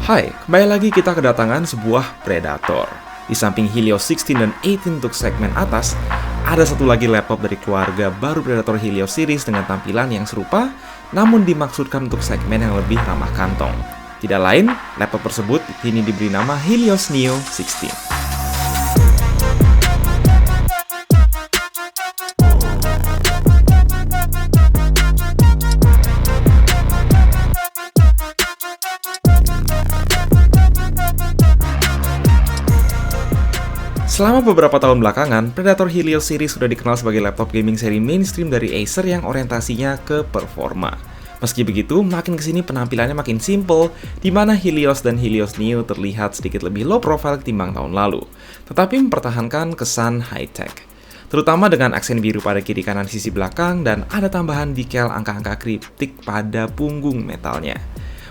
Hai, kembali lagi kita kedatangan sebuah Predator. Di samping Helios 16 dan 18 untuk segmen atas, ada satu lagi laptop dari keluarga baru Predator Helios series dengan tampilan yang serupa, namun dimaksudkan untuk segmen yang lebih ramah kantong. Tidak lain, laptop tersebut kini diberi nama Helios Neo 16. Selama beberapa tahun belakangan, Predator Helios series sudah dikenal sebagai laptop gaming seri mainstream dari Acer yang orientasinya ke performa. Meski begitu, makin kesini penampilannya makin simple, di mana Helios dan Helios Neo terlihat sedikit lebih low profile ketimbang tahun lalu, tetapi mempertahankan kesan high-tech. Terutama dengan aksen biru pada kiri kanan sisi belakang dan ada tambahan decal angka-angka kriptik pada punggung metalnya.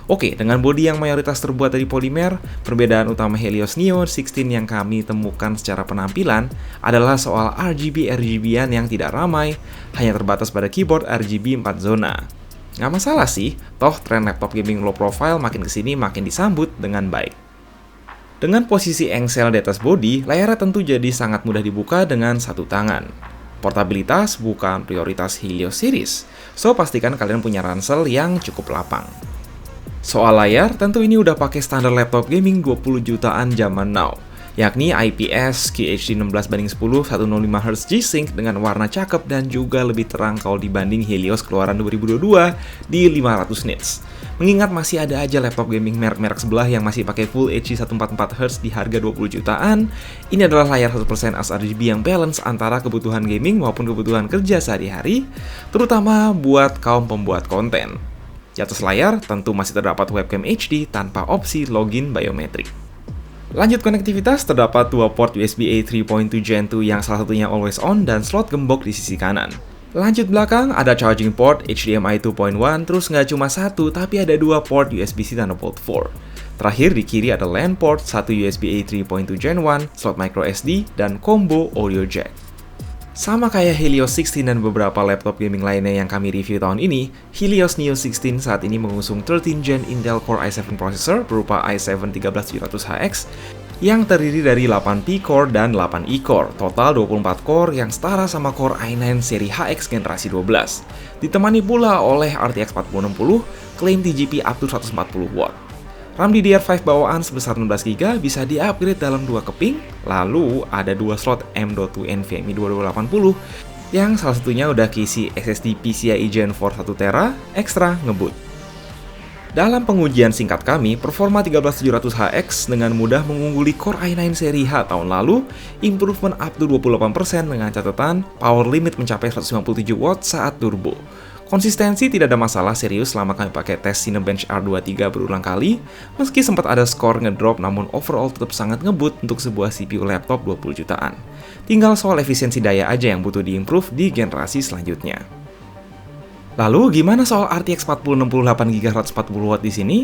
Oke, dengan bodi yang mayoritas terbuat dari polimer, perbedaan utama Helios Neo 16 yang kami temukan secara penampilan adalah soal RGB-RGB-an yang tidak ramai, hanya terbatas pada keyboard RGB 4 zona. Nggak masalah sih, toh tren laptop gaming low profile makin kesini makin disambut dengan baik. Dengan posisi engsel di atas bodi, layarnya tentu jadi sangat mudah dibuka dengan satu tangan. Portabilitas bukan prioritas Helios series, so pastikan kalian punya ransel yang cukup lapang. Soal layar, tentu ini udah pakai standar laptop gaming 20 jutaan zaman now, yakni IPS QHD 16:10 105Hz G-Sync dengan warna cakep dan juga lebih terang kalau dibanding Helios keluaran 2022 di 500 nits. Mengingat masih ada aja laptop gaming merek-merek sebelah yang masih pakai Full HD 144Hz di harga 20 jutaan, ini adalah layar 100% sRGB yang balance antara kebutuhan gaming maupun kebutuhan kerja sehari-hari, terutama buat kaum pembuat konten. Di atas layar tentu masih terdapat webcam HD tanpa opsi login biometrik. Lanjut konektivitas, terdapat dua port USB-A 3.2 Gen 2 yang salah satunya always on dan slot gembok di sisi kanan. Lanjut belakang, ada charging port HDMI 2.1, terus nggak cuma satu, tapi ada dua port USB-C Thunderbolt 4. Terakhir di kiri ada LAN port, satu USB-A 3.2 Gen 1, slot microSD, dan combo audio jack. Sama kayak Helios 16 dan beberapa laptop gaming lainnya yang kami review tahun ini, Helios Neo 16 saat ini mengusung 13 Gen Intel Core i7 processor berupa i7 13700HX yang terdiri dari 8 P-core dan 8 E-core, total 24 core yang setara sama Core i9 seri HX generasi 12. Ditemani pula oleh RTX 4060, klaim TGP up to 140W. RAM DDR5 bawaan sebesar 16GB bisa di-upgrade dalam dua keping, lalu ada dua slot M.2 NVMe 2280 yang salah satunya udah keisi SSD PCIe Gen 4 1TB ekstra ngebut. Dalam pengujian singkat kami, performa 13700HX dengan mudah mengungguli Core i9 seri H tahun lalu, improvement up to 28% dengan catatan power limit mencapai 157W saat turbo. Konsistensi tidak ada masalah serius selama kami pakai tes Cinebench R23 berulang kali, meski sempat ada skor ngedrop namun overall tetap sangat ngebut untuk sebuah CPU laptop 20 jutaan. Tinggal soal efisiensi daya aja yang butuh diimprove di generasi selanjutnya. Lalu gimana soal RTX 4060 8GB 140W di sini?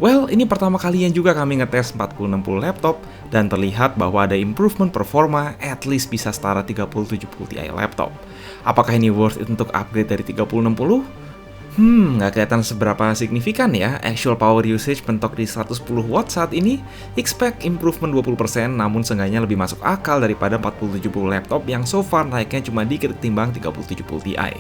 Well, ini pertama kalinya juga kami ngetes 4060 laptop dan terlihat bahwa ada improvement performa at least bisa setara 3070 Ti laptop. Apakah ini worth it untuk upgrade dari 3060? Nggak kelihatan seberapa signifikan ya. Actual power usage mentok di 110W saat ini. Expect improvement 20%, namun seenggaknya lebih masuk akal daripada 4070 laptop yang so far naiknya cuma dikit ketimbang 3070 Ti.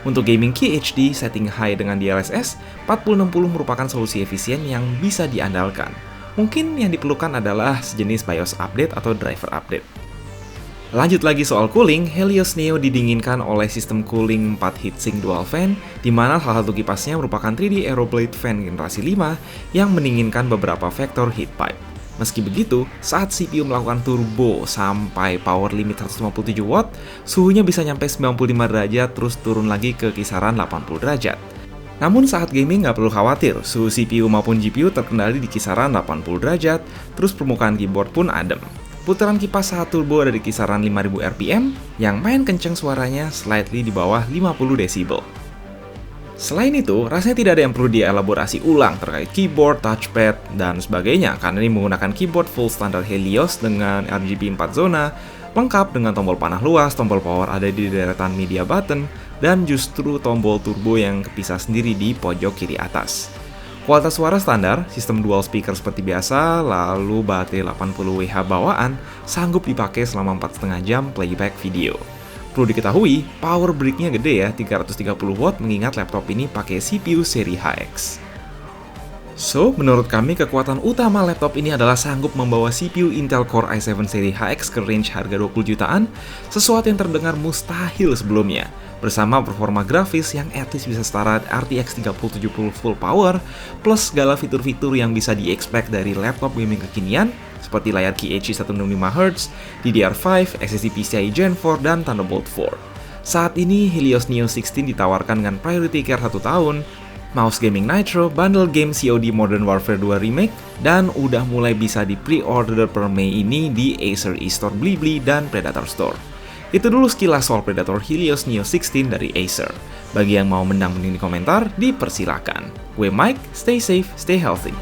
Untuk gaming QHD setting high dengan DLSS, 4060 merupakan solusi efisien yang bisa diandalkan. Mungkin yang diperlukan adalah sejenis BIOS update atau driver update. Lanjut lagi soal cooling, Helios Neo didinginkan oleh sistem cooling 4 heatsink dual fan, di mana salah satu kipasnya merupakan 3D Aeroblade fan generasi 5 yang mendinginkan beberapa vektor heat pipe. Meski begitu, saat CPU melakukan turbo sampai power limit 157W, suhunya bisa nyampe 95 derajat terus turun lagi ke kisaran 80 derajat. Namun saat gaming nggak perlu khawatir, suhu CPU maupun GPU terkendali di kisaran 80 derajat, terus permukaan keyboard pun adem. Putaran kipas saat turbo ada di kisaran 5000 RPM, yang main kenceng suaranya slightly di bawah 50 desibel. Selain itu, rasanya tidak ada yang perlu dielaborasi ulang terkait keyboard, touchpad, dan sebagainya, karena ini menggunakan keyboard full standar Helios dengan RGB 4 zona, lengkap dengan tombol panah luas, tombol power ada di deretan media button, dan justru tombol turbo yang kepisah sendiri di pojok kiri atas. Kualitas suara standar, sistem dual speaker seperti biasa, lalu baterai 80 Wh bawaan, sanggup dipakai selama 4,5 jam playback video. Perlu diketahui, power brick-nya gede ya, 330 watt mengingat laptop ini pakai CPU seri HX. So, menurut kami kekuatan utama laptop ini adalah sanggup membawa CPU Intel Core i7 seri HX ke range harga 20 jutaan, sesuatu yang terdengar mustahil sebelumnya. Bersama performa grafis yang at least bisa setara RTX 3070 full power, plus segala fitur-fitur yang bisa di-expect dari laptop gaming kekinian, seperti layar QHD 165Hz, DDR5, SSD PCIe Gen 4, dan Thunderbolt 4. Saat ini, Helios Neo 16 ditawarkan dengan Priority Care 1 tahun, mouse gaming Nitro, bundle game COD Modern Warfare 2 Remake, dan udah mulai bisa di pre-order per Mei ini di Acer eStore Blibli dan Predator Store. Itu dulu sekilas soal Predator Helios Neo 16 dari Acer. Bagi yang mau mendang-mending di komentar, dipersilakan. Gue Mike, stay safe, stay healthy.